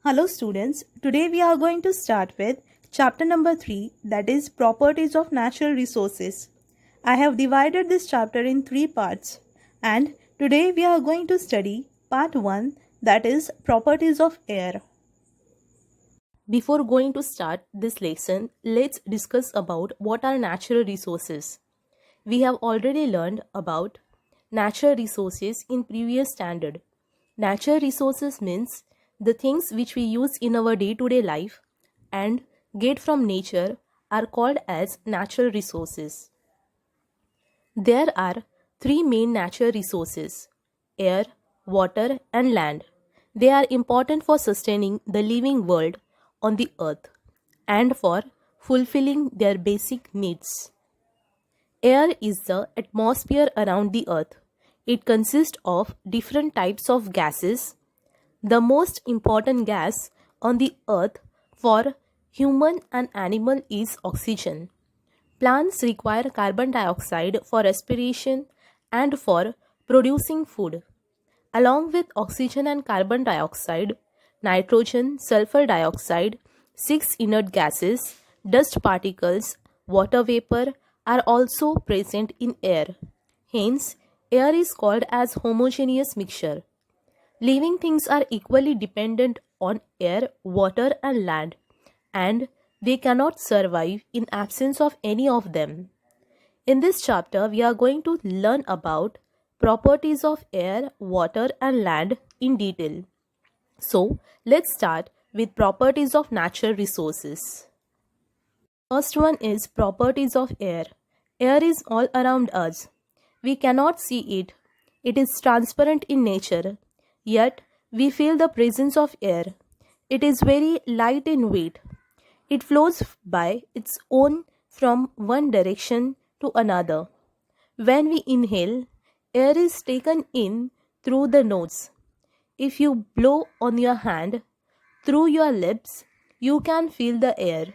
Hello students, today we are going to start with chapter number 3, that is properties of natural resources. I have divided this chapter in 3 parts, and today we are going to study part 1, that is properties of air. Before going to start this lesson, let's discuss about what are natural resources. We have already learned about natural resources in previous standard. Natural resources means the things which we use in our day-to-day life and get from nature are called as natural resources. There are three main natural resources: air, water, and land. They are important for sustaining the living world on the earth and for fulfilling their basic needs. Air is the atmosphere around the earth. It consists of different types of gases. The most important gas on the earth for human and animal is oxygen. Plants require carbon dioxide for respiration and for producing food. Along with oxygen and carbon dioxide, nitrogen, sulfur dioxide, six inert gases, dust particles, water vapor are also present in air. Hence, air is called as homogeneous mixture. Living things are equally dependent on air, water, and land, and they cannot survive in absence of any of them. In this chapter, we are going to learn about properties of air, water, and land in detail. So, let's start with properties of natural resources. First one is properties of air. Air is all around us. We cannot see it. It is transparent in nature. Yet, we feel the presence of air. It is very light in weight. It flows by its own from one direction to another. When we inhale, air is taken in through the nose. If you blow on your hand through your lips, you can feel the air.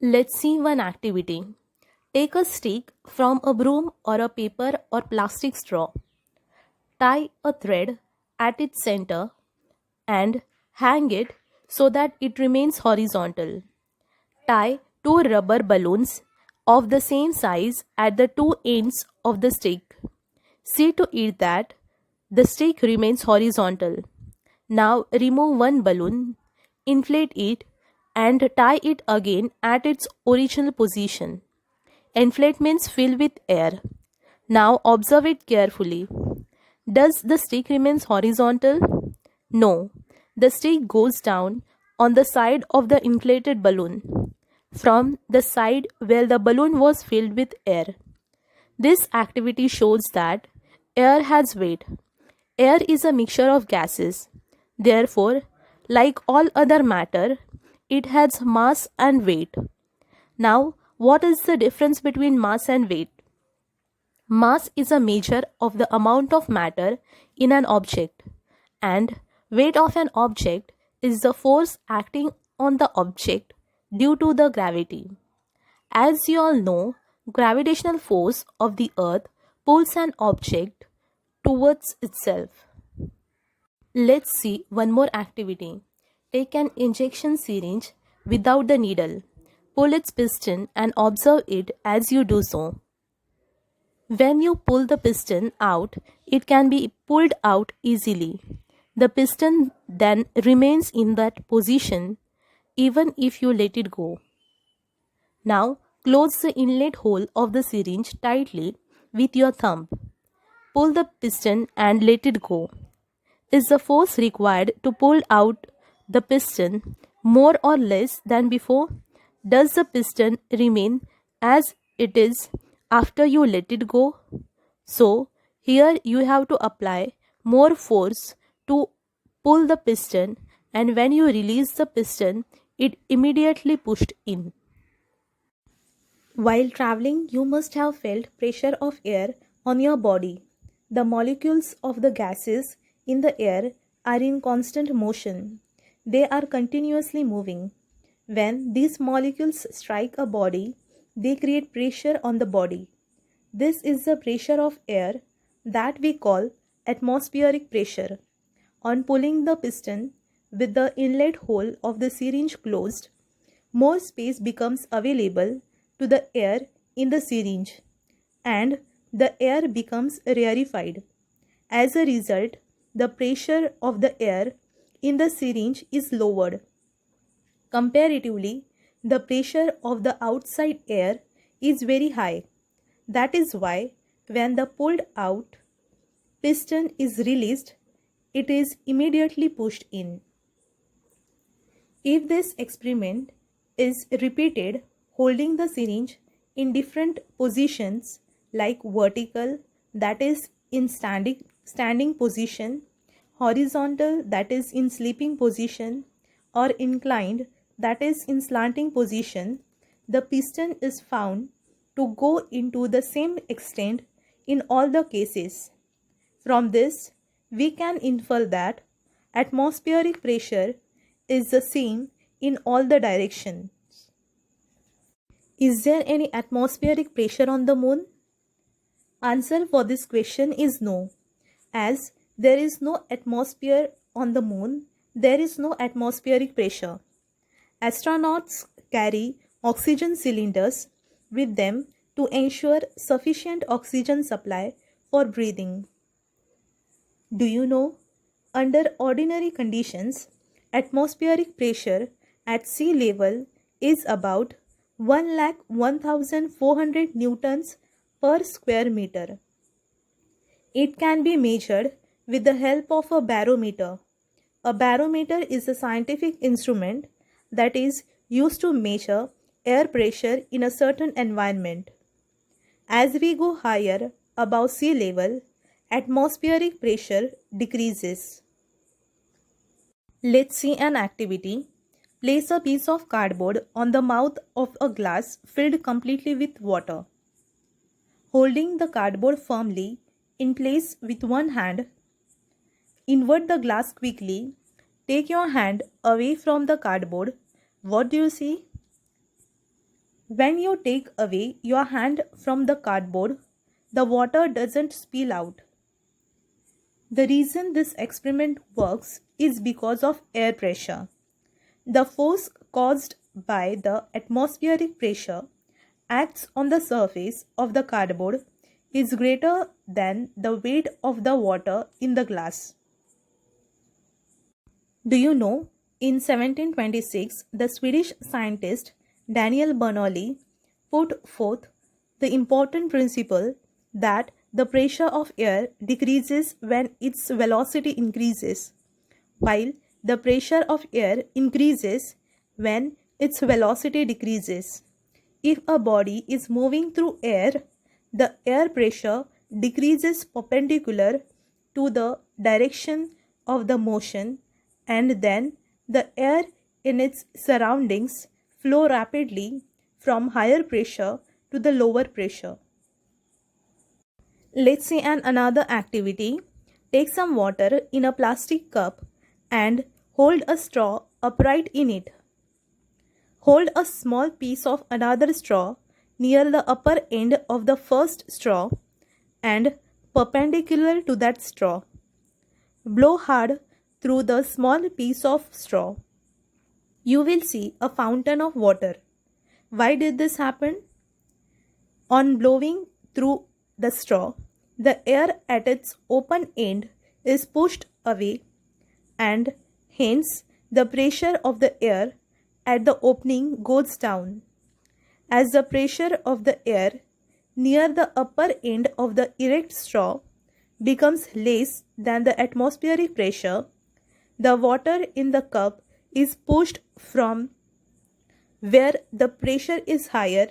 Let's see one activity. Take a stick from a broom or a paper or plastic straw. Tie a thread at its center and hang it so that it remains horizontal. Tie two rubber balloons of the same size at the two ends of the stick. See to it that the stick remains horizontal. Now remove one balloon, inflate it, and tie it again at its original position. Inflate means fill with air. Now observe it carefully. Does the stick remains horizontal? No. The stick goes down on the side of the inflated balloon, from the side where the balloon was filled with air. This activity shows that air has weight. Air is a mixture of gases. Therefore, like all other matter, it has mass and weight. Now, what is the difference between mass and weight? Mass is a measure of the amount of matter in an object, and weight of an object is the force acting on the object due to the gravity. As you all know, gravitational force of the earth pulls an object towards itself. Let's see one more activity. Take an injection syringe without the needle. Pull its piston and observe it as you do so. When you pull the piston out, it can be pulled out easily. The piston then remains in that position even if you let it go. Now, close the inlet hole of the syringe tightly with your thumb. Pull the piston and let it go. Is the force required to pull out the piston more or less than before? Does the piston remain as it is after you let it go? So, here you have to apply more force to pull the piston, and when you release the piston, it immediately pushed in. While traveling, you must have felt pressure of air on your body. The molecules of the gases in the air are in constant motion. They are continuously moving. When these molecules strike a body, they create pressure on the body. This is the pressure of air that we call atmospheric pressure. On pulling the piston, with the inlet hole of the syringe closed, more space becomes available to the air in the syringe and the air becomes rarefied. As a result, the pressure of the air in the syringe is lowered. Comparatively, the pressure of the outside air is very high. That is why when the pulled out piston is released, it is immediately pushed in. If this experiment is repeated holding the syringe in different positions like vertical, that is in standing position, horizontal, that is in sleeping position, or inclined, that is in slanting position, the piston is found to go into the same extent in all the cases. From this, we can infer that atmospheric pressure is the same in all the directions. Is there any atmospheric pressure on the moon? Answer for this question is no. As there is no atmosphere on the moon, there is no atmospheric pressure. Astronauts carry oxygen cylinders with them to ensure sufficient oxygen supply for breathing. Do you know, under ordinary conditions, atmospheric pressure at sea level is about 1,01,400 newtons per square meter. It can be measured with the help of a barometer. A barometer is a scientific instrument that is used to measure air pressure in a certain environment. As we go higher above sea level, atmospheric pressure decreases. Let's see an activity. Place a piece of cardboard on the mouth of a glass filled completely with water. Holding the cardboard firmly in place with one hand, invert the glass quickly. Take your hand away from the cardboard. What do you see? When you take away your hand from the cardboard, the water doesn't spill out. The reason this experiment works is because of air pressure. The force caused by the atmospheric pressure acts on the surface of the cardboard is greater than the weight of the water in the glass. Do you know, in 1726, the Swedish scientist Daniel Bernoulli put forth the important principle that the pressure of air decreases when its velocity increases, while the pressure of air increases when its velocity decreases. If a body is moving through air, the air pressure decreases perpendicular to the direction of the motion, and then the air in its surroundings flow rapidly from higher pressure to the lower pressure. Let's see another activity. Take some water in a plastic cup and hold a straw upright in it. Hold a small piece of another straw near the upper end of the first straw and perpendicular to that straw. Blow hard through the small piece of straw. You will see a fountain of water. Why did this happen? On blowing through the straw, the air at its open end is pushed away, and hence the pressure of the air at the opening goes down. As the pressure of the air near the upper end of the erect straw becomes less than the atmospheric pressure, the water in the cup is pushed from where the pressure is higher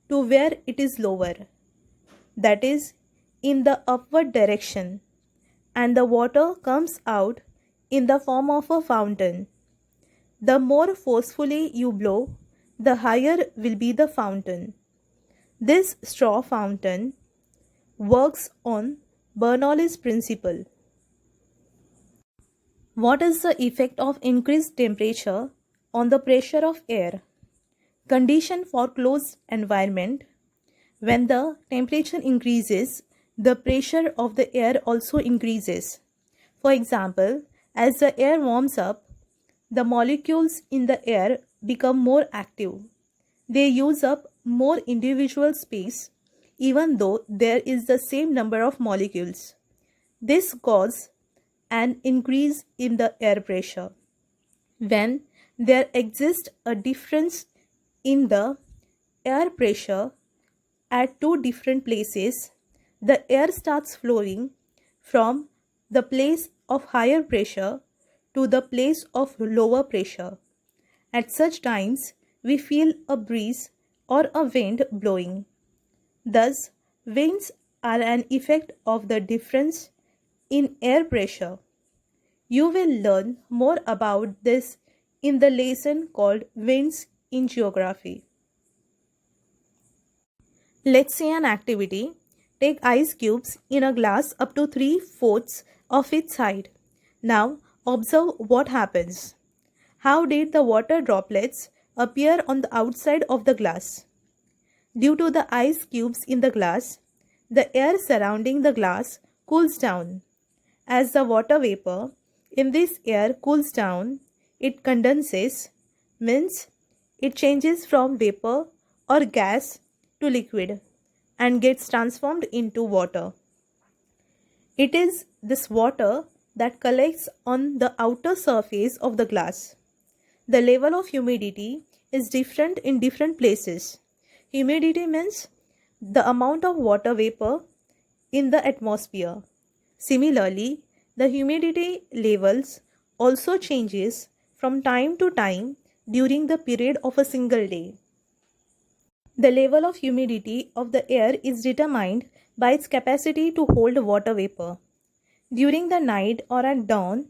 to where it is lower, that is, in the upward direction, and the water comes out in the form of a fountain. The more forcefully you blow, the higher will be the fountain. This straw fountain works on Bernoulli's principle. What is the effect of increased temperature on the pressure of air? Condition for closed environment. When the temperature increases, the pressure of the air also increases. For example, as the air warms up, the molecules in the air become more active. They use up more individual space even though there is the same number of molecules. This causes an increase in the air pressure. When there exists a difference in the air pressure at two different places, the air starts flowing from the place of higher pressure to the place of lower pressure. At such times, we feel a breeze or a wind blowing. Thus, winds are an effect of the difference in air pressure. You will learn more about this in the lesson called Winds in Geography. Let's say an activity. Take ice cubes in a glass up to 3/4 of its height. Now observe what happens. How did the water droplets appear on the outside of the glass? Due to the ice cubes in the glass, the air surrounding the glass cools down. As the water vapor in this air cools down, it condenses, means it changes from vapor or gas to liquid and gets transformed into water. It is this water that collects on the outer surface of the glass. The level of humidity is different in different places. Humidity means the amount of water vapor in the atmosphere. Similarly, the humidity levels also changes from time to time during the period of a single day. The level of humidity of the air is determined by its capacity to hold water vapor. During the night or at dawn,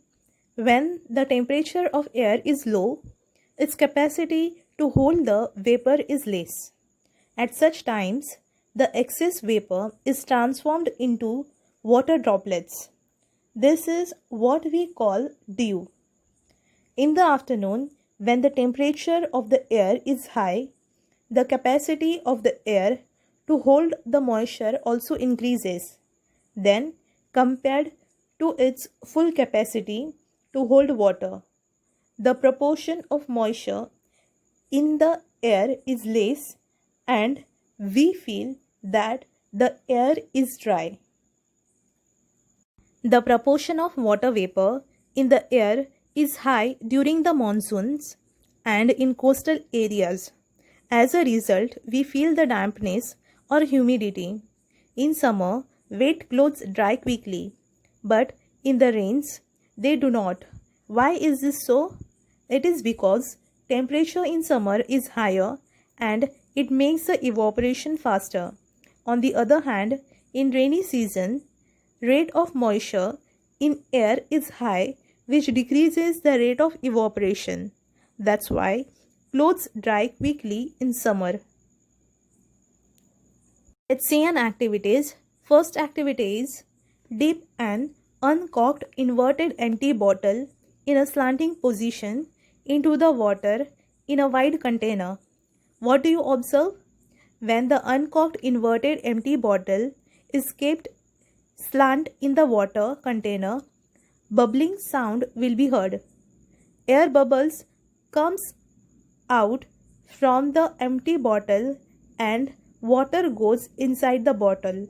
when the temperature of air is low, its capacity to hold the vapor is less. At such times, the excess vapor is transformed into water droplets. This is what we call dew. In the afternoon, when the temperature of the air is high, the capacity of the air to hold the moisture also increases. Then, compared to its full capacity to hold water, the proportion of moisture in the air is less and we feel that the air is dry. The proportion of water vapor in the air is high during the monsoons and in coastal areas. As a result, we feel the dampness or humidity. In summer, wet clothes dry quickly, but in the rains, they do not. Why is this so? It is because temperature in summer is higher and it makes the evaporation faster. On the other hand, in rainy season, rate of moisture in air is high, which decreases the rate of evaporation. That's why clothes dry quickly in summer. Let's see an activities. First activity is dip an uncorked inverted empty bottle in a slanting position into the water in a wide container. What do you observe? When the uncorked inverted empty bottle is kept slant in the water container, bubbling sound will be heard. Air bubbles comes out from the empty bottle and water goes inside the bottle.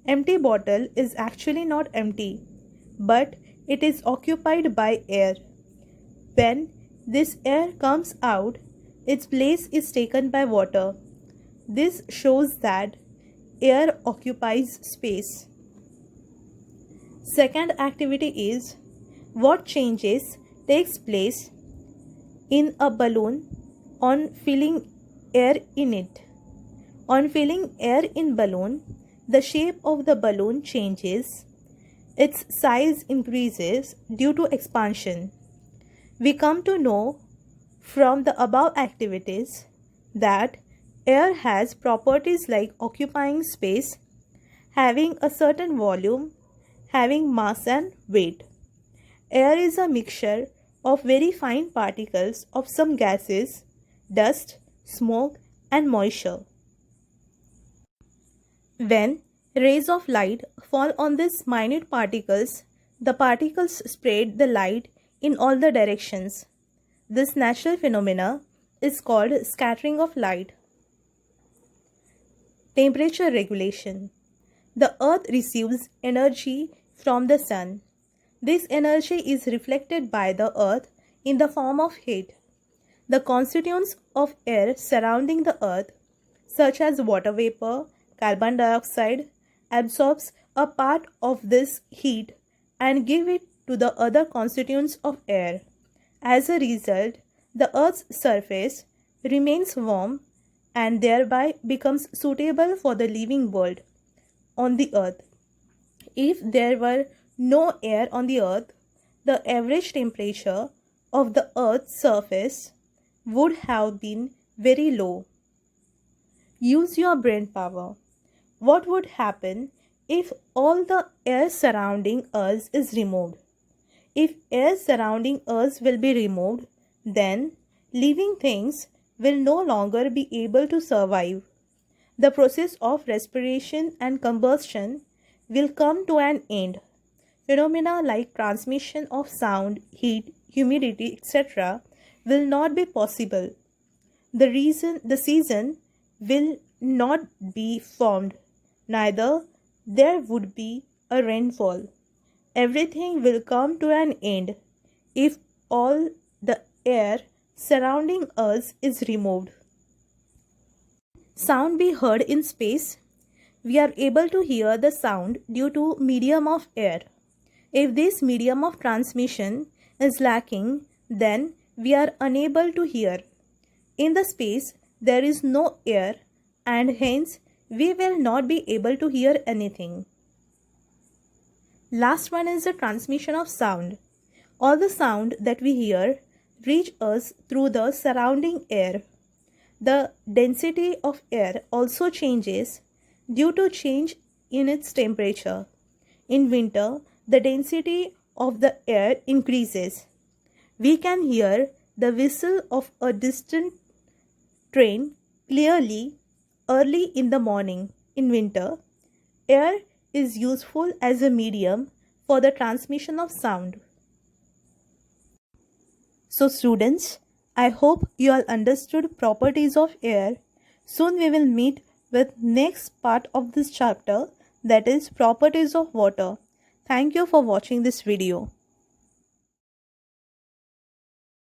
Empty bottle is actually not empty, but it is occupied by air. When this air comes out, its place is taken by water. This shows that air occupies space. Second activity is what changes takes place in a balloon on filling air in it. On filling air in balloon, the shape of the balloon changes. Its size increases due to expansion. We come to know from the above activities that air has properties like occupying space, having a certain volume, having mass and weight. Air is a mixture of very fine particles of some gases, dust, smoke, and moisture. When rays of light fall on these minute particles, the particles spread the light in all the directions. This natural phenomena is called scattering of light. Temperature regulation. The earth receives energy from the sun. This energy is reflected by the earth in the form of heat. The constituents of air surrounding the earth, such as water vapor, carbon dioxide, absorbs a part of this heat and give it to the other constituents of air. As a result, the earth's surface remains warm and thereby becomes suitable for the living world on the earth. If there were no air on the earth, the average temperature of the earth's surface would have been very low. Use your brain power. What would happen if all the air surrounding us is removed? If air surrounding us will be removed, then living things will no longer be able to survive. The process of respiration and combustion will come to an end. Phenomena like transmission of sound, heat, humidity, etc. will not be possible. The season will not be formed, neither there would be a rainfall. Everything will come to an end if all the air surrounding us is removed. Sound be heard in space. We are able to hear the sound due to medium of air. If this medium of transmission is lacking, then we are unable to hear. In the space, there is no air and hence we will not be able to hear anything. Last one is the transmission of sound. All the sound that we hear reach us through the surrounding air. The density of air also changes due to change in its temperature. In winter, the density of the air increases. We can hear the whistle of a distant train clearly early in the morning. In winter, air is useful as a medium for the transmission of sound. So students, I hope you all understood properties of air. Soon we will meet with next part of this chapter, that is properties of water. Thank you for watching this video.